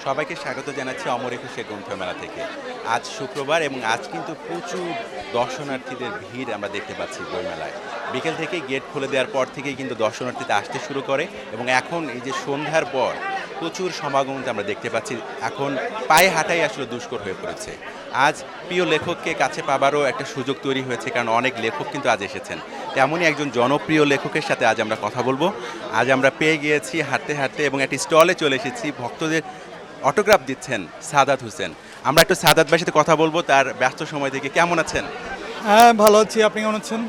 সবাইকে স্বাগত জানাচ্ছি অমর একুশে গ্রন্থমেলা থেকে। আজ শুক্রবার এবং আজ কিন্তু প্রচুর দর্শনার্থীদের ভিড় আমরা দেখতে পাচ্ছি বইমেলায়। বিকেল থেকেই গেট খুলে দেওয়ার পর থেকেই কিন্তু দর্শনার্থীরা আসতে শুরু করে এবং এখন এই যে সন্ধ্যার পর প্রচুর সমাগম আমরা দেখতে পাচ্ছি। এখন পায়ে হাঁটাই আসলে দুষ্কর হয়ে পড়েছে। আজ প্রিয় লেখককে কাছে পাবারও একটা সুযোগ তৈরি হয়েছে, কারণ অনেক লেখক কিন্তু আজ এসেছেন। তেমনই একজন জনপ্রিয় লেখকের সাথে আজ আমরা কথা বলবো। আজ আমরা পেয়ে গিয়েছি হাঁটতে হাঁটতে এবং একটি স্টলে চলে এসেছি। ভক্তদের অটোগ্রাফ দিচ্ছেন সাদাত হোসেন। আমরা একটু সাদাত ভাইয়ের সাথে কথা বলবো তার ব্যস্ত সময় থেকে। কেমন আছেন? হ্যাঁ, ভালো আছি। আপনি কেমন আছেন?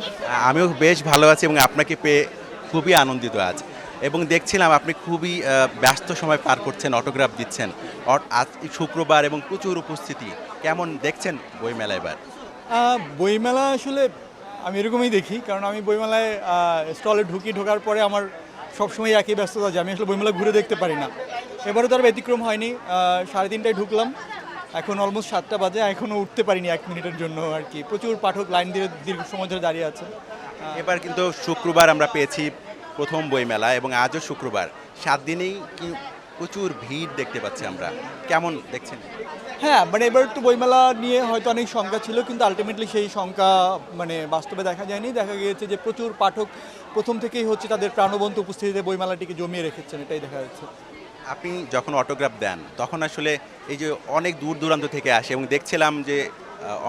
আমিও বেশ ভালো আছি এবং আপনাকে পেয়ে খুবই আনন্দিত আজ। এবং দেখছিলাম আপনি খুবই ব্যস্ত সময় পার করছেন, অটোগ্রাফ দিচ্ছেন। আজ শুক্রবার এবং প্রচুর উপস্থিতি। কেমন দেখছেন বইমেলা এবার? বইমেলা আসলে আমি এরকমই দেখি, কারণ আমি বইমেলায় স্টলে ঢোকার পরে আমার সবসময় একই ব্যস্ততা যে আমি আসলে বইমেলা ঘুরে দেখতে পারি না। এবারও তার ব্যতিক্রম হয়নি। 3:30টায় ঢুকলাম, এখন অলমোস্ট 7টা বাজে, এখনও উঠতে পারিনি 1 মিনিটের জন্য আর কি। প্রচুর পাঠক লাইন দিয়ে দীর্ঘ সময় ধরে দাঁড়িয়ে আছে। এবার কিন্তু শুক্রবার আমরা পেয়েছি প্রথম বইমেলা এবং আজও শুক্রবার, 7 দিনেই প্রচুর ভিড় দেখতে পাচ্ছি আমরা। কেমন দেখছেন? হ্যাঁ, মানে এবার তো বইমেলা নিয়ে হয়তো অনেক শঙ্কা ছিল, কিন্তু আলটিমেটলি সেই শঙ্কা মানে বাস্তবে দেখা যায়নি। দেখা গিয়েছে যে প্রচুর পাঠক প্রথম থেকেই হচ্ছে তাদের প্রাণবন্ত উপস্থিতিতে বইমেলাটিকে জমিয়ে রেখেছেন, এটাই দেখা যাচ্ছে। আপনি যখন অটোগ্রাফ দেন তখন আসলে এই যে অনেক দূর দূরান্ত থেকে আসে এবং দেখছিলাম যে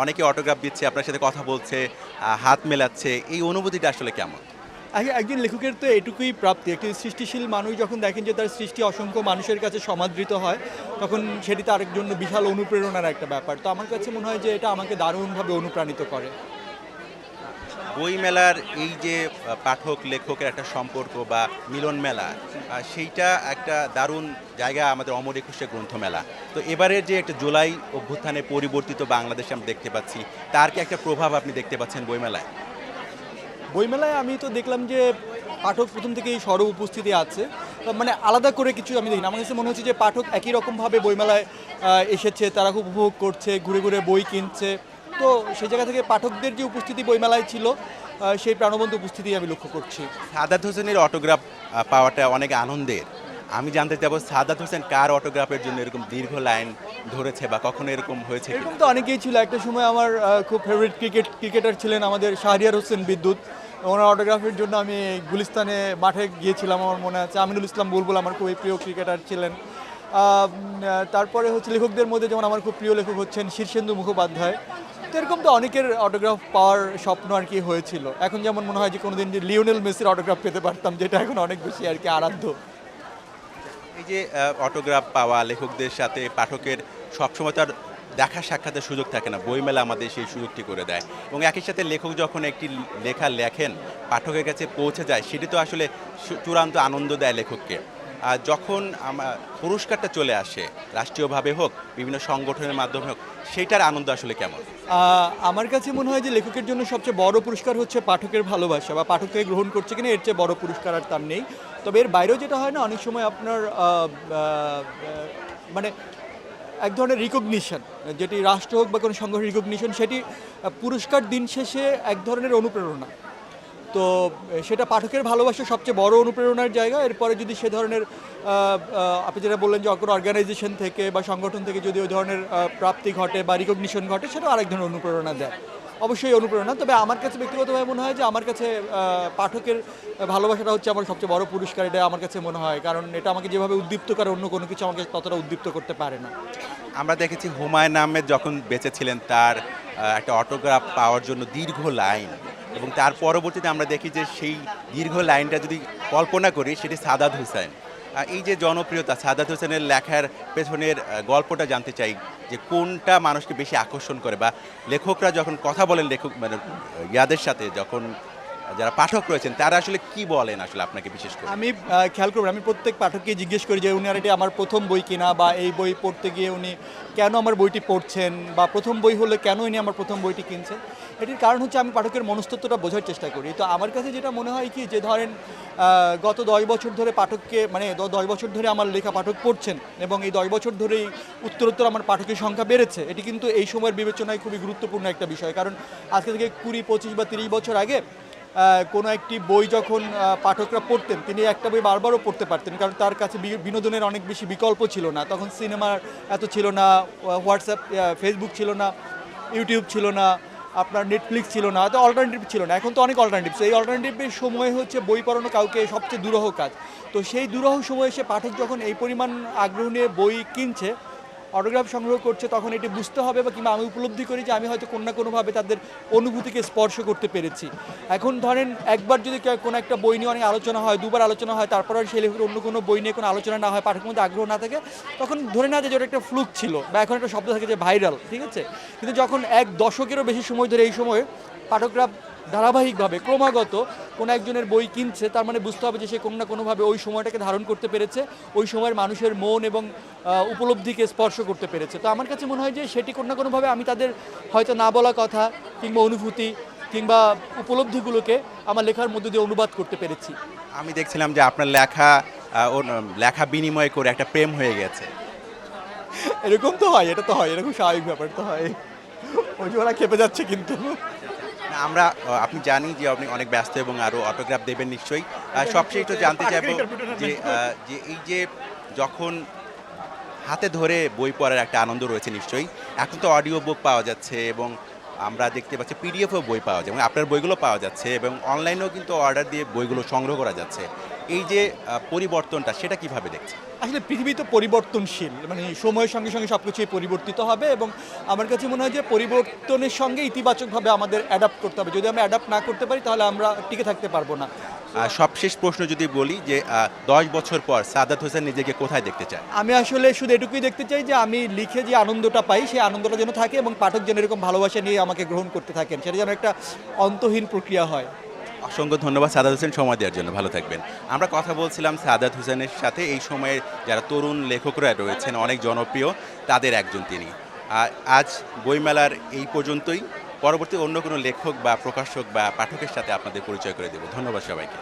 অনেকে অটোগ্রাফ দিচ্ছে, আপনার সাথে কথা বলছে, হাত মেলাচ্ছে, এই অনুভূতিটা আসলে কেমন? একজন লেখকের তো এটুকুই প্রাপ্তি। একটি সৃষ্টিশীল মানুষ যখন দেখেন যে তার সৃষ্টি অসংখ্য মানুষের কাছে সমাদৃত হয়, তখন সেটি তার জন্য বিশাল অনুপ্রেরণার একটা ব্যাপার। তো আমার কাছে মনে হয় যে এটা আমাকে দারুণভাবে অনুপ্রাণিত করে। বইমেলার এই যে পাঠক লেখকের একটা সম্পর্ক বা মিলন মেলা, সেইটা একটা দারুণ জায়গা আমাদের অমর একুশে গ্রন্থমেলা। তো এবারের যে একটা জুলাই অভ্যুত্থানে পরিবর্তিত বাংলাদেশে আমরা দেখতে পাচ্ছি, তার কি একটা প্রভাব আপনি দেখতে পাচ্ছেন বইমেলায়? বইমেলায় আমি তো দেখলাম যে পাঠক প্রথম থেকেই সরব উপস্থিতি আছে। মানে আলাদা করে কিছু আমি দেখি না। আমার কাছে মনে হচ্ছে যে পাঠক একই রকমভাবে বইমেলায় এসেছে, তারা খুব উপভোগ করছে, ঘুরে ঘুরে বই কিনছে। তো সেই জায়গা থেকে পাঠকদের যে উপস্থিতি বইমেলায় ছিল, সেই প্রাণবন্ত উপস্থিতি আমি লক্ষ্য করছি। সাদাত হোসেনের অটোগ্রাফ পাওয়াটা অনেক আনন্দের। আমি জানতে চাবো সাদাত হোসেন কার অটোগ্রাফের জন্য এরকম দীর্ঘ লাইন ধরেছে বা কখনো এরকম হয়েছে? এরকম তো অনেকেই ছিল। একটা সময় আমার খুব ফেভারিট ক্রিকেটার ছিলেন আমাদের শাহরিয়ার হোসেন বিদ্যুৎ। ওনার অটোগ্রাফের জন্য আমি গুলিস্তানে মাঠে গিয়েছিলাম, আমার মনে আছে। আমিনুল ইসলাম বুলবুল আমার খুবই প্রিয় ক্রিকেটার ছিলেন। তারপরে হচ্ছে লেখকদের মধ্যে যেমন আমার খুব প্রিয় লেখক হচ্ছেন শীর্ষেন্দু মুখোপাধ্যায়। তো এরকম তো অনেকের অটোগ্রাফ পাওয়ার স্বপ্ন আর কি হয়েছিল। এখন যেমন মনে হয় যে কোনোদিন যে লিওনেল মেসির অটোগ্রাফ পেতে পারতাম, যেটা এখন অনেক বেশি আর কি আরাধ্য। এই যে অটোগ্রাফ পাওয়া লেখকদের সাথে পাঠকের সবসময় তার দেখা সাক্ষাতের সুযোগ থাকে না, বইমেলা আমাদের সেই সুযোগটি করে দেয় এবং একই সাথে লেখক যখন একটি লেখা লেখেন পাঠকের কাছে পৌঁছে যায়, সেটি তো আসলে চূড়ান্ত আনন্দ দেয় লেখককে। আর যখন পুরস্কারটা চলে আসে, রাষ্ট্রীয়ভাবে হোক, বিভিন্ন সংগঠনের মাধ্যমে হোক, সেইটার আনন্দ আসলে কেমন? আমার কাছে মনে হয় যে লেখকের জন্য সবচেয়ে বড় পুরস্কার হচ্ছে পাঠকের ভালোবাসা, বা পাঠক থেকে গ্রহণ করছে কিনা এর চেয়ে বড় পুরস্কার আর তার নেই। তবে এর বাইরেও যেটা হয় না, অনেক সময় আপনার মানে এক ধরনের রিকগনিশন, যেটি রাষ্ট্র হোক বা কোনো সংগঠনের রিকগনিশন, সেটি পুরস্কার দিন শেষে এক ধরনের অনুপ্রেরণা। তো সেটা পাঠকের ভালোবাসা সবচেয়ে বড় অনুপ্রেরণার জায়গা। এরপরে যদি সে ধরনের আপনি যেটা বললেন যে কোনো অর্গানাইজেশন থেকে বা সংগঠন থেকে যদি ওই ধরনের প্রাপ্তি ঘটে বা রিকগনিশন ঘটে, সেটা আরেক ধরনের অনুপ্রেরণা দেয়। অবশ্যই অনুপ্রেরণা। তবে আমার কাছে ব্যক্তিগতভাবে মনে হয় যে আমার কাছে পাঠকের ভালোবাসাটা হচ্ছে আমার সবচেয়ে বড় পুরস্কার, এটা আমার কাছে মনে হয়। কারণ এটা আমাকে যেভাবে উদ্দীপ্ত করে, অন্য কোনো কিছু আমাকে ততটা উদ্দীপ্ত করতে পারে না। আমরা দেখেছি হুমায়ুন আহমেদ যখন বেঁচে ছিলেন, তার একটা অটোগ্রাফ পাওয়ার জন্য দীর্ঘ লাইন, এবং তার পরবর্তীতে আমরা দেখি যে সেই দীর্ঘ লাইনটা যদি কল্পনা করি, সেটি সাদাত হোসেন। এই যে জনপ্রিয়তা, সাদাত হোসেনের লেখার পেছনের গল্পটা জানতে চাই, যে কোনটা মানুষকে বেশি আকর্ষণ করে, বা লেখকরা যখন কথা বলেন লেখক মানে ইয়াদের সাথে, যখন যারা পাঠক রয়েছেন তারা আসলে কি বলেন আসলে আপনাকে বিশেষ করে? আমি খেয়াল করবেন, আমি প্রত্যেক পাঠককে জিজ্ঞেস করি যে উনি আর এটি আমার প্রথম বই কিনা, বা এই বই পড়তে গিয়ে উনি কেন আমার বইটি পড়ছেন, বা প্রথম বই হলে কেন উনি আমার প্রথম বইটি কিনছেন। এটির কারণ হচ্ছে আমি পাঠকের মনস্তত্ত্বটা বোঝার চেষ্টা করি। তো আমার কাছে যেটা মনে হয় কি, যে ধরেন গত 10 বছর ধরে পাঠককে, মানে 10 বছর ধরে আমার লেখা পাঠক পড়ছেন, এবং এই 10 বছর ধরেই উত্তরোত্তর আমার পাঠকের সংখ্যা বেড়েছে। এটি কিন্তু এই সময়ের বিবেচনায় খুবই গুরুত্বপূর্ণ একটা বিষয়। কারণ আজকে থেকে 20, 25 বা 30 বছর আগে কোনো একটি বই যখন পাঠকরা পড়তেন, তিনি একটা বই বারবারও পড়তে পারতেন, কারণ তার কাছে বিনোদনের অনেক বেশি বিকল্প ছিল না। তখন সিনেমার এত ছিল না, হোয়াটসঅ্যাপ, ফেসবুক ছিল না, ইউটিউব ছিল না, আপনার নেটফ্লিক্স ছিল না, তো অল্টারনেটিভ ছিল না। এখন তো অনেক অল্টারনেটিভ। এই অল্টারনেটিভের সময় হচ্ছে বই পড়ানো কাউকে সবচেয়ে দুরূহ কাজ। তো সেই দুরূহ সময়ে এসে পাঠক যখন এই পরিমাণ আগ্রহ নিয়ে বই কিনছে, অটোগ্রাফ সংগ্রহ করছে, তখন এটি বুঝতে হবে বা কিংবা আমি উপলব্ধি করি যে আমি হয়তো কোনো না কোনোভাবে তাদের অনুভূতিকে স্পর্শ করতে পেরেছি। এখন ধরেন একবার যদি কোনো একটা বই নিয়ে অনেক আলোচনা হয়, দুবার আলোচনা হয়, তারপর আর সেই লেখকের অন্য কোনো বই নিয়ে কোনো আলোচনা না হয়, পাঠকের মধ্যে আগ্রহ না থাকে, তখন ধরে না যে ওটা একটা ফ্লুক ছিল, বা এখন একটা শব্দ থাকে যে ভাইরাল, ঠিক আছে? কিন্তু যখন এক দশকেরও বেশি সময় ধরে এই সময়ে পাঠকরা ধারাবাহিকভাবে ক্রমাগত কোনো একজনের বই কিনছে, তার মানে বুঝতে হবে যে সে কোনো না কোনোভাবে ওই সময়টাকে ধারণ করতে পেরেছে, ওই সময়ের মানুষের মন এবং উপলব্ধিকে স্পর্শ করতে পেরেছে। তো আমার কাছে মনে হয় যে সেটি কোনো না কোনোভাবে আমি তাদের হয়তো না বলা কথা কিংবা অনুভূতি কিংবা উপলব্ধিগুলোকে আমার লেখার মধ্যে দিয়ে অনুবাদ করতে পেরেছি। আমি দেখছিলাম যে আপনার লেখা লেখা বিনিময় করে একটা প্রেম হয়ে গেছে। এরকম তো হয়, এটা তো হয়, এরকম স্বাভাবিক ব্যাপার তো হয়। ওই যে ওরা খেপে যাচ্ছে কিন্তু। না, আমরা আপনি জানি যে আপনি অনেক ব্যস্ত এবং আরও অটোগ্রাফ দেবেন নিশ্চয়ই। সবশেষে একটু জানতে চাইবো যে এই যে যখন হাতে ধরে বই পড়ার একটা আনন্দ রয়েছে নিশ্চয়ই, এখন তো অডিও বুক পাওয়া যাচ্ছে এবং আমরা দেখতে পাচ্ছি পিডিএফও বই পাওয়া যায় এবং আপনার বইগুলো পাওয়া যাচ্ছে এবং অনলাইনেও কিন্তু অর্ডার দিয়ে বইগুলো সংগ্রহ করা যাচ্ছে। এই যে পরিবর্তনটা, সেটা কিভাবে দেখছেন? আসলে পৃথিবী তো পরিবর্তনশীল, মানে সময়ের সঙ্গে সঙ্গে সব কিছুই পরিবর্তিত হবে, এবং আমার কাছে মনে হয় যে পরিবর্তনের সঙ্গে ইতিবাচকভাবে আমাদের অ্যাডাপ্ট করতে হবে। যদি আমরা অ্যাডাপ্ট না করতে পারি তাহলে আমরা টিকে থাকতে পারবো না। সবশেষ প্রশ্ন যদি বলি যে 10 বছর পর সাদাত হোসেন নিজেকে কোথায় দেখতে চায়? আমি আসলে শুধু এটুকুই দেখতে চাই যে আমি লিখে যে আনন্দটা পাই, সেই আনন্দটা যেন থাকে এবং পাঠক যেন এরকম ভালোবাসা নিয়ে আমাকে গ্রহণ করতে থাকেন, সেটা যেন একটা অন্তহীন প্রক্রিয়া হয়। অসংখ্য ধন্যবাদ সাদাত হোসেন, সময় দেওয়ার জন্য। ভালো থাকবেন। আমরা কথা বলছিলাম সাদাত হোসেনের সাথে, এই সময়ের যারা তরুণ লেখকরা রয়েছেন, অনেক জনপ্রিয়, তাদের একজন তিনি। আজ বইমেলার এই পর্যন্তই। পরবর্তী অন্য কোনো লেখক বা প্রকাশক বা পাঠকের সাথে আপনাদের পরিচয় করে দেব। ধন্যবাদ সবাইকে।